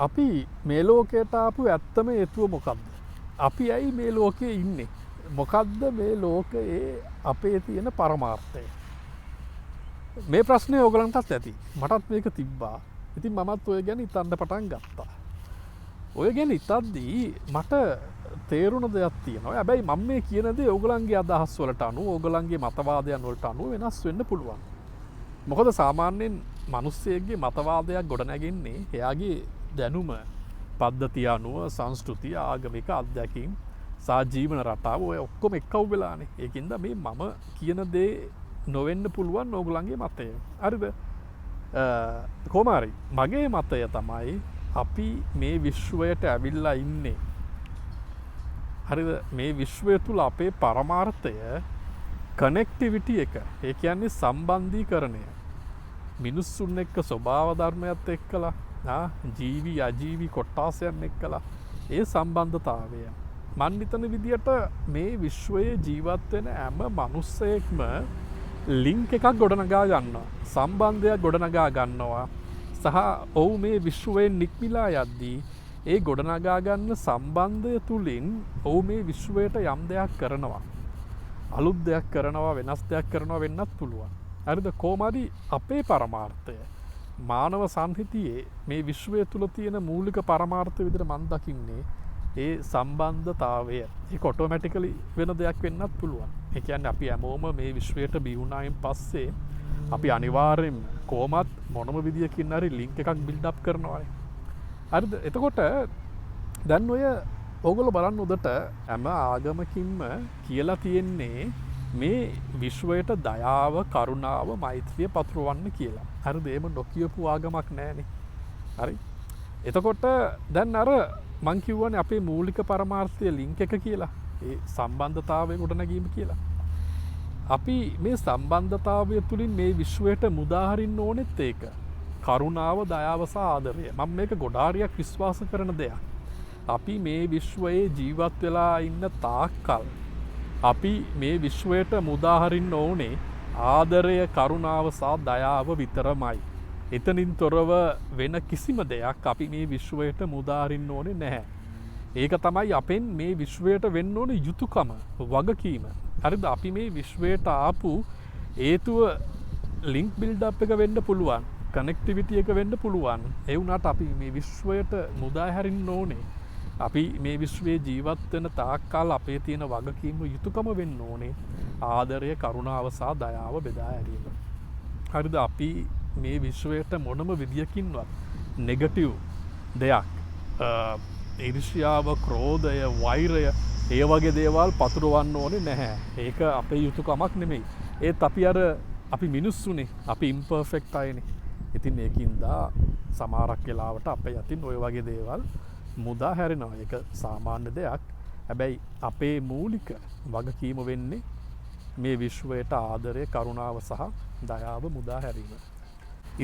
අපි මේ ලෝකයට ආපු ඇත්තම හේතුව මොකක්ද? අපි ඇයි මේ ලෝකයේ ඉන්නේ? මොකක්ද මේ ලෝකයේ අපේ තියෙන පරමාර්ථය? මේ ප්‍රශ්නේ ඕගලන්ටත් ඇති. මටත් මේක තිබ්බා. ඉතින් මමත් ඔය ගැන හිතන්න පටන් ගත්තා. ඔය ගැන හිතද්දී මට තේරුණ දෙයක් තියෙනවා. හැබැයි මම මේ කියන දේ ඕගලන්ගේ අදහස් වලට අනුව, ඕගලන්ගේ මතවාදයන් වලට අනුව වෙනස් වෙන්න පුළුවන්. මොකද සාමාන්‍යයෙන් මිනිස්සෙක්ගේ මතවාදයක් ගොඩනැගෙන්නේ එයාගේ දැනුම පද්ධතිය අනුව, සංස්කෘතිය, ආගමික අත්දැකීම් සහ ජීවන රටාව ඔය ඔක්කොම එක්කවු වෙලානේ. ඒකින්ද මේ මම කියන දේ නොවෙන්න පුළුවන් ඕගලන්ගේ මතය. හරිද? කොහොම හරි මගේ මතය තමයි අපි මේ විශ්වයට ඇවිල්ලා ඉන්නේ. හරිද? මේ විශ්වය තුල අපේ පරමාර්ථය කනෙක්ටිවිටි එක. ඒ කියන්නේ සම්බන්ධීකරණය. මිනිස්සුන් එක්ක ස්වභාව ධර්මයත් එක්කලා, ජීවි අජීවි කොට්ටාසයන් එක්කලා ඒ සම්බන්ධතාවය. මන් හිතන විදියට මේ විශ්වයේ ජීවත් වෙන හැම මනුස්සයෙක්ම ලින්ක් එකක් ගොඩනගා ගන්නවා. සම්බන්ධයක් ගොඩනගා ගන්නවා. සහ ඔව් මේ විශ්වයෙන් නික්මිලා යද්දී ඒ ගොඩනගා ගන්න සම්බන්ධය තුලින් ඔව් මේ විශ්වයට යම් දෙයක් කරනවා. අලුත් දෙයක් කරනවා, වෙනස් දෙයක් කරනවා වෙන්නත් පුළුවන්. හරිද? කොහොමද අපේ පරමාර්ථය මානව සංහිතියේ මේ විශ්වය තුල තියෙන මූලික පරමාර්ථය විදිහට මම දකින්නේ ඒ සම්බන්ධතාවය. ඒක ඔටෝමැටිකලි වෙන දෙයක් වෙන්නත් පුළුවන්. ඒ කියන්නේ අපි හැමෝම මේ විශ්වයට බිහුණායින් පස්සේ අපි අනිවාර්යෙන්ම කොහොමත් මොනම විදියකින් හරි ලින්ක් එකක් බිල්ඩ් අප් කරනවානේ. හරිද? එතකොට දැන් ඔය ඕගොල්ලෝ බලන්න උදට හැම ආගමකින්ම කියලා තියෙන්නේ මේ විශ්වයට දයාව, කරුණාව, මෛත්‍රිය පතුරවන්න කියලා. හරිද? එහෙම නොකියපු ආගමක් නැහැනේ. හරි? එතකොට දැන් අර මං කිව්වනේ අපේ මූලික පරමාර්ථය ලින්ක් එක කියලා. ඒ සම්බන්ධතාවය ගොඩනැගීම කියලා. අපි මේ සම්බන්ධතාවය තුලින් මේ විශ්වයට මුදාහරින්න ඕනෙත් ඒක. කරුණාව, දයාව සහ ආදරය. මම මේක ගොඩාරියක් විශ්වාස කරන දෙයක්. අපි මේ විශ්වයේ ජීවත් වෙලා ඉන්න තාක්කල් අපි මේ විශ්වයට මුදාහරින්න ඕනේ ආදරය, කරුණාව සහ දයාව විතරමයි. එතනින් තොරව වෙන කිසිම දෙයක් අපි මේ විශ්වයට මුදාහරින්න ඕනේ නැහැ. ඒක තමයි අපෙන් මේ විශ්වයට වෙන්න ඕනේ යුතුයකම, වගකීම. හරිද? අපි මේ විශ්වයට ආපු හේතුව ලින්ක් බිල්ඩ් අප් එක වෙන්න පුළුවන්, කනෙක්ටිවිටි එක වෙන්න පුළුවන්. ඒ වුණාට අපි මේ විශ්වයට මුදා හැරින්න ඕනේ. අපි මේ විශ්වයේ ජීවත් වෙන තාක්කල් අපේ තියෙන වගකීම, යුතුයකම වෙන්න ඕනේ ආදරය, කරුණාව සහ දයාව බෙදා හැරීම. හරිද? අපි මේ විශ්වයට මොනම විදියකින්වත් නෙගටිව් දෙයක්, ඊර්ෂ්‍යාව, ක්‍රෝධය, වෛරය ඒ වගේ දේවල් පතුරවන්න ඕනේ නැහැ. ඒක අපේ යුතුයකමක් නෙමෙයි. ඒත් අපි මිනිස්සුනේ, අපි ඉම්පර්ෆෙක්ට් අයනේ. ඉතින් ඒකින්ද සමහරක් වෙලාවට අපේ යතින් ওই වගේ දේවල් මුදා හැරෙනවා. ඒක සාමාන්‍ය දෙයක්. හැබැයි අපේ මූලික වගකීම වෙන්නේ මේ විශ්වයට ආදරය, කරුණාව සහ දයාව මුදා හැරීම.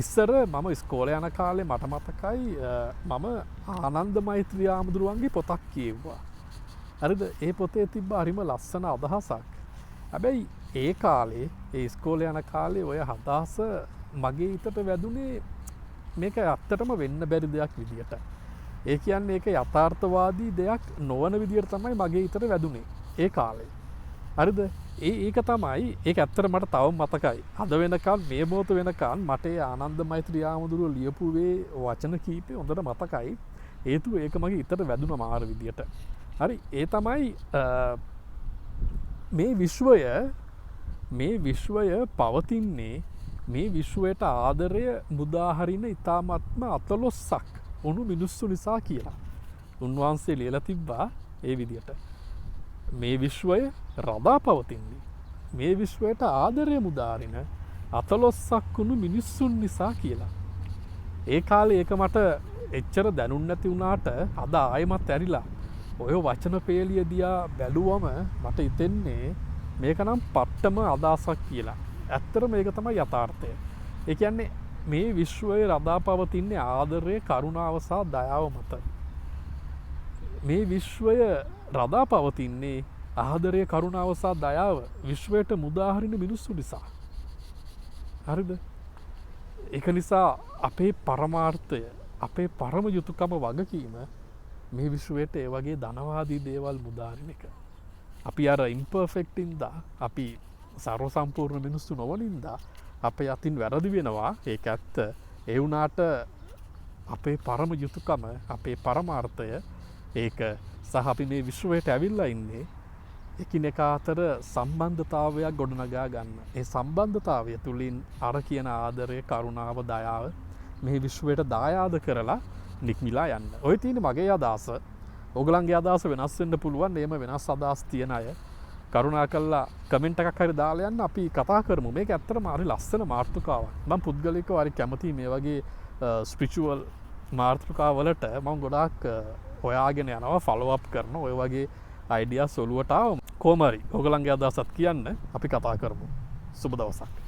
ඉස්සර මම ඉස්කෝලේ යන කාලේ මට මතකයි මම ආනන්ද මෛත්‍රී ආමුදුරුවන්ගේ පොතක් කියෙව්වා. හරිද? ඒ පොතේ තිබ්බ හරිම ලස්සන අදහසක්. හැබැයි ඒ කාලේ, ඒ ඉස්කෝලේ යන කාලේ ඔය අදහස මගේ හිතට වැදුනේ මේක ඇත්තටම වෙන්න බැරි දෙයක් විදියට. ඒ කියන්නේ ඒක යථාර්ථවාදී දෙයක් නොවන විදියට තමයි මගේ හිතට වැදුනේ ඒ කාලේ. හරිද? ඒක තමයි, ඒක ඇත්තට මට තවම මතකයි. අද වෙනකන්, මේ මොහොත වෙනකන් මට ඒ ආනන්ද මෛත්‍රී ආමුදුරුව ලියපු වචන කීපේ හොඳට මතකයි. හේතුව ඒක මගේ හිතට වැදුන මාර විදියට. හරි? ඒ තමයි මේ විශ්වය පවතින්නේ මේ විශ්වයට ආදරය මුදාහරින ඉතාමත්ම අතලොස්සක් උණු මිනිස්සු නිසා කියලා. උන්වහන්සේ ලියලා තිබ්බා ඒ විදියට. මේ විශ්වය රඳා පවතින්නේ මේ විශ්වයට ආදරය මුදාහරින අතලොස්සක් වුණු මිනිස්සුන් නිසා කියලා. ඒ කාලේ ඒක මට එච්චර දැනුන්නේ නැති වුණාට අද ආයෙමත් ඇරිලා ඔය වචන පේලිය දිහා බැලුවම මට හිතෙන්නේ මේක නම් පට්ටම අදහසක් කියලා. ඇත්තට මේක තමයි යථාර්ථය. ඒ කියන්නේ මේ විශ්වයේ රඳා පවතින්නේ ආදරය, කරුණාව සහ දයාව මත. මේ විශ්වය රඳා පවතින්නේ ආදරය, කරුණාව සහ දයාව විශ්වයට මුදාහරින මිනිස්සු නිසා. හරිද? ඒක නිසා අපේ පරමාර්ථය, අපේ පරම යුතුකම වගකීම මේ විශ්වයට ඒ වගේ ධනවාදී දේවල් මුදාරණ එක. අපි අර ඉම්පර්ෆෙක්ටින්දා අපි සර්ව සම්පූර්ණ මිනිස්සු නොවනින්දා අපේ අතින් වැරදි වෙනවා ඒක ඇත්ත. ඒ වුණාට අපේ පරම යුතුකම අපේ පරමාර්ථය ඒක සහ අපි මේ විශ්වයට ඇවිල්ලා ඉන්නේ එකිනෙක අතර සම්බන්ධතාවයක් ගොඩනගා ගන්න. ඒ සම්බන්ධතාවය තුළින් අර කියන ආදරය කරුණාව දයාව මේ විශ්වයට දායාද කරලා නික්මිලා යන්න. ඔය තියෙන මගේ අදහස. ඔයගලන්ගේ අදහස වෙනස් වෙන්න පුළුවන්. එහෙම වෙනස් අදහස් තියෙන අය කරුණා කරලා කමෙන්ට් එකක් හරි දාලා යන්න අපි කතා කරමු. මේක ඇත්තටම හරි ලස්සන මාතෘකාවක්. මම පුද්ගලිකව හරි කැමතියි මේ වගේ ස්පිරිචුවල් මාතෘකාවලට මම ගොඩාක් හොයාගෙන යනවා ෆලෝ අප් කරනවා. ඔය වගේ අයිඩියාස් ඔලුවට ආවම කොහොම හරි ඔයගලන්ගේ අදහසත් කියන්න අපි කතා කරමු. සුබ දවසක්.